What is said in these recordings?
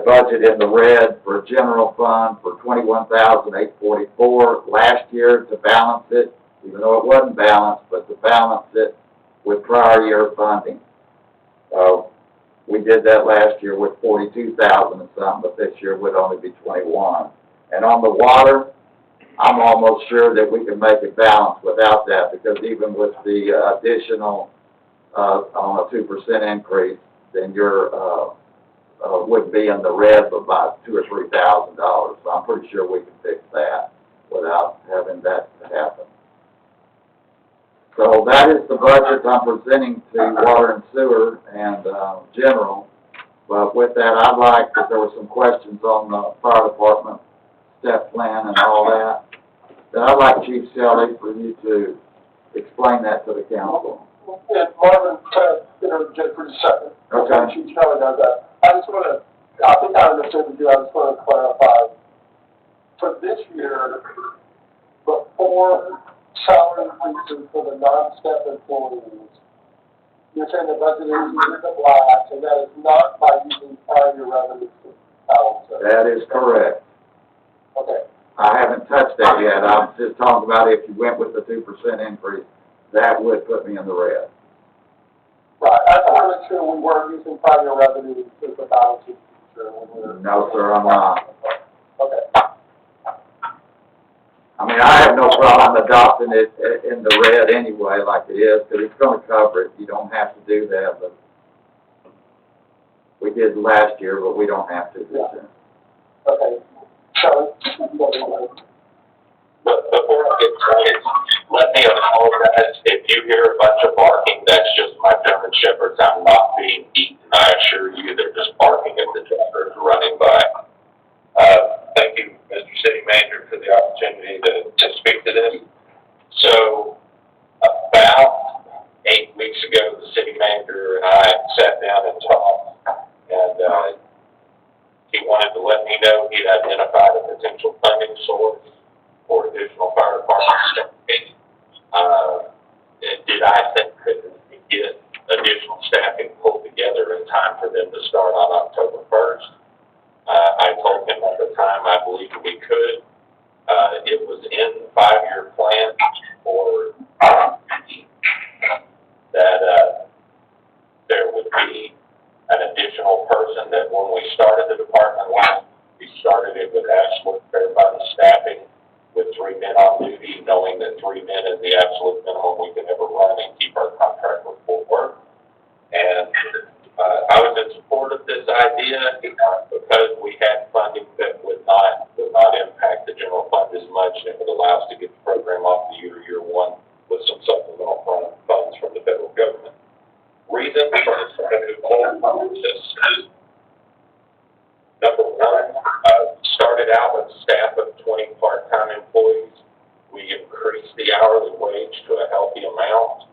budget in the red for general fund for $21,844 last year to balance it, even though it wasn't balanced, but to balance it with prior year funding. We did that last year with 42,000 and something, but this year would only be 21. And on the water, I'm almost sure that we can make it balanced without that, because even with the additional on a 2% increase, then your would be in the red of about $2,000 or $3,000. So I'm pretty sure we can fix that without having that to happen. So that is the budget I'm presenting to water and sewer and general. But with that, I'd like, if there were some questions on the fire department step plan and all that, then I'd like Chief Shelley for you to explain that to the council. Yeah, Marvin, interject for a second. Okay. Chief Shelley does that. I just want to, I think I understood you, I just want to clarify. For this year, before salary increases for the non-step employees, you're saying the budget is in the black, and that is not by using prior year revenue to balance it. That is correct. Okay. I haven't touched that yet. I'm just talking about if you went with the 2% increase, that would put me in the red. Right, I just want to make sure we weren't using prior year revenue to the balance sheet. No, sir, I'm not. Okay. I mean, I have no problem adopting it in the red anyway, like it is, because it's going to cover it. You don't have to do that, but we did last year, but we don't have to this year. Okay. So, But before I get started, let me apologize if you hear a bunch of barking. That's just my German Shepherds. I'm not being eaten. I assure you, they're just barking at the drivers running by. Thank you, Mr. City Manager, for the opportunity to speak to this. So, about 8 weeks ago, the City Manager and I sat down and talked, and he wanted to let me know he'd identified a potential funding source for additional fire department staffing. Did I think that we could get additional staffing pulled together in time for them to start on October 1st? I told him at the time I believed we could. It was in the 5-year plan for that there would be an additional person that when we started the department last, we started it with absolute bare bones staffing with 3 men on duty, knowing that 3 men is the absolute minimum we can ever run and keep our contract with full work. And I was in support of this idea because we had funding that would not impact the general fund as much, and it would allow us to get the program off the year one with some supplemental funds from the federal government. Reason for this whole process is, number one, started out with a staff of 20 part-time employees. We increased the hourly wage to a healthy amount,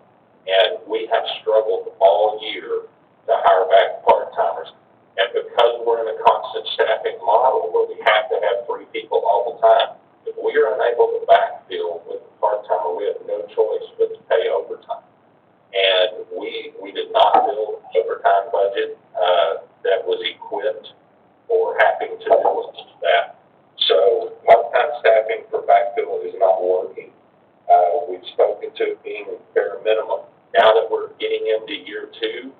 and we have struggled all year to hire back part-timers. And because we're in a constant staffing model where we have to have 3 people all the time, if we are unable to backfill with a part-timer, we have no choice but to pay overtime. And we did not build an overtime budget that was equipped or having to do with that. So part-time staffing for backfill is not working. We've spoken to it being a bare minimum. Now that we're getting into year 2,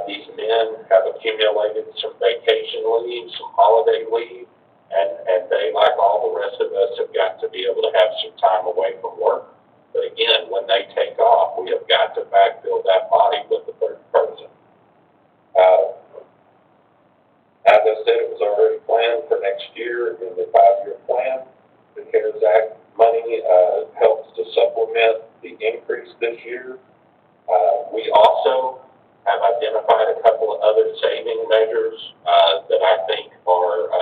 these men have accumulated some vacation leave, some holiday leave, and they, like all the rest of us, have got to be able to have some time away from work. But again, when they take off, we have got to backfill that body with the 3rd person. As I said, it was already planned for next year in the 5-year plan. The CARES Act money helps to supplement the increase this year. We also have identified a couple of other saving measures that I think are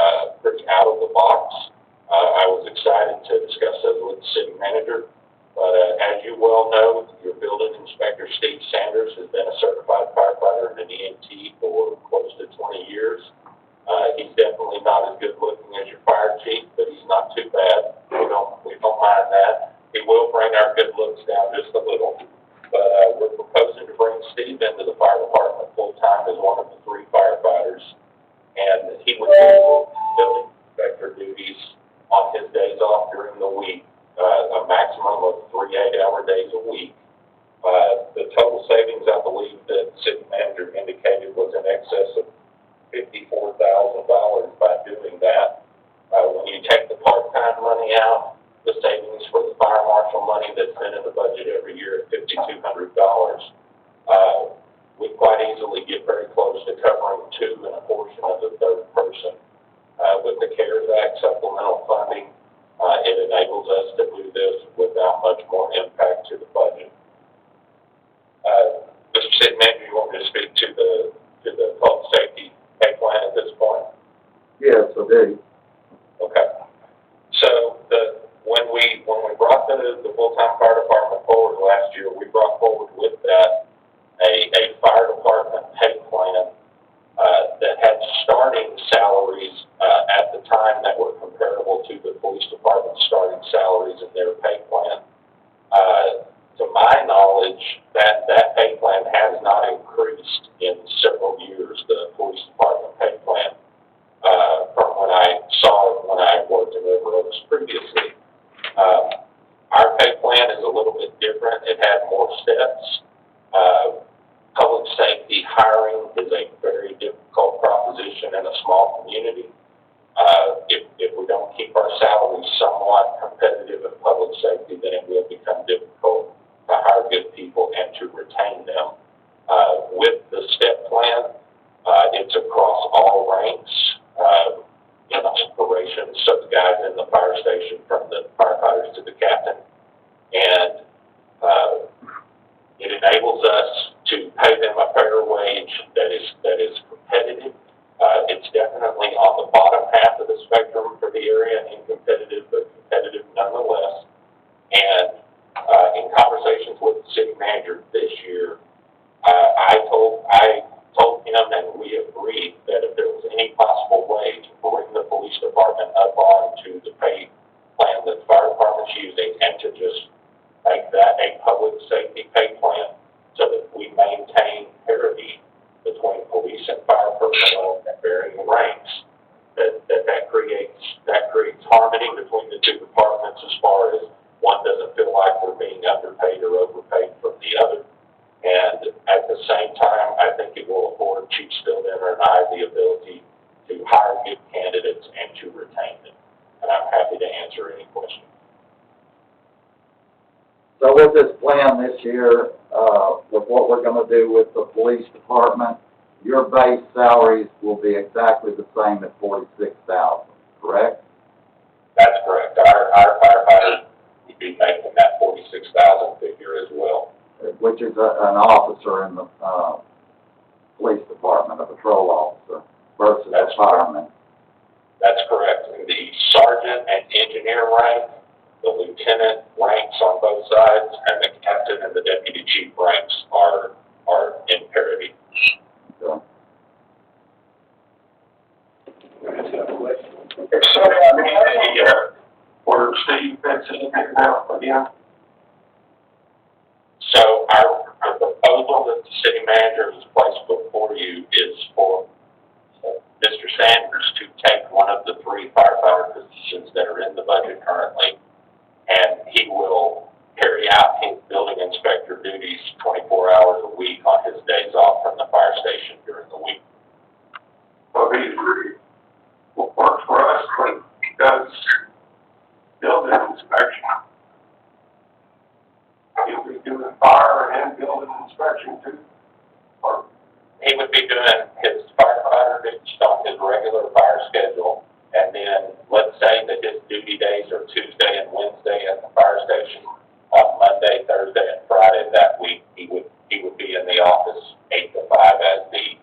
pretty out of the box. I was excited to discuss those with the city manager. But as you well know, your building inspector, Steve Sanders, has been a certified firefighter and an EMT for close to 20 years. He's definitely not as good looking as your fire chief, but he's not too bad. We don't mind that. He will bring our good looks down just a little. But we're proposing to bring Steve into the fire department full time as one of the 3 firefighters. And he out the savings for the fire marshal money that's been in the budget every year at $5,200, we quite easily get very close to covering two and a portion of the third person. With the CARES Act supplemental funding, it enables us to do this without much more impact to the budget. Mr. City Manager, you want me to speak to the public safety pay plan at this point? Yes, I do. Okay. So when we brought the full-time fire department forward last year, we brought forward with that a fire department pay plan that had starting salaries at the time that were comparable to the police department starting salaries in their pay plan. To my knowledge, that pay plan has not increased in several years, the police department pay plan, from when I saw it when I worked in River Oaks previously. Our pay plan is a little bit different. It had more steps. Public safety hiring is a very difficult proposition in a small community. If we don't keep our salaries somewhat competitive in public safety, then it will become difficult to hire good people and to retain them. With the step plan, it's across all ranks in operations, so the guys in the fire station, from the firefighters to the captain, and it enables us to pay them a fair wage that is competitive. It's definitely on the bottom half of the spectrum for the area and competitive, but competitive nonetheless. And in conversations with the city manager this year, I told him, and we agreed, that if there was any possible way to bring the police department up onto the pay plan that the fire department's using, and to just make that a public safety pay plan so that we maintain parity between police and fire personnel at varying ranks, that creates harmony between the two departments as far as one doesn't feel like we're being underpaid or overpaid from the other. And at the same time, I think it will afford Chief Stilldenner and I the ability to hire good candidates and to retain them. And I'm happy to answer any questions. So with this plan this year, with what we're gonna do with the police department, your base salaries will be exactly the same at $46,000, correct? That's correct. Our firefighters would be making that 46,000 figure as well. Which is an officer in the, police department, a patrol officer, versus a fireman. That's correct. In the sergeant and engineer rank, the lieutenant ranks on both sides, and the captain and the deputy chief ranks are in parity. So, Or Steve, that's in there now, again. So our proposal that the city manager has placed before you is for Mr. Sanders to take one of the three firefighter positions that are in the budget currently, and he will carry out his building inspector duties 24 hours a week on his days off from the fire station during the week. Well, he's really, what works for us, but he does building inspection. He'll be doing fire and building inspection too. Or, He would be doing his firefighter duties on his regular fire schedule, and then let's say that his duty days are Tuesday and Wednesday at the fire station. On Monday, Thursday, and Friday that week, he would be in the office 8 to 5 as the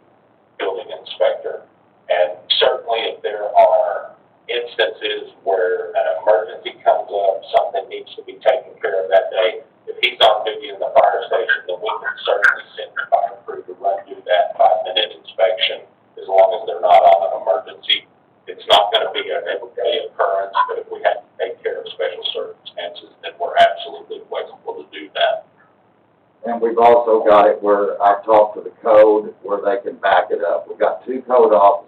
building inspector. And certainly, if there are instances where an emergency comes up, something needs to be taken care of that day, if he's on duty in the fire station, then we can certainly send the fire crew to run through that 5-minute inspection as long as they're not on an emergency. It's not going to be an everyday occurrence, but if we have to take care of special circumstances, then we're absolutely flexible to do that. and we've also got it where I've talked to the code where they can back it up. We've got 2 code officers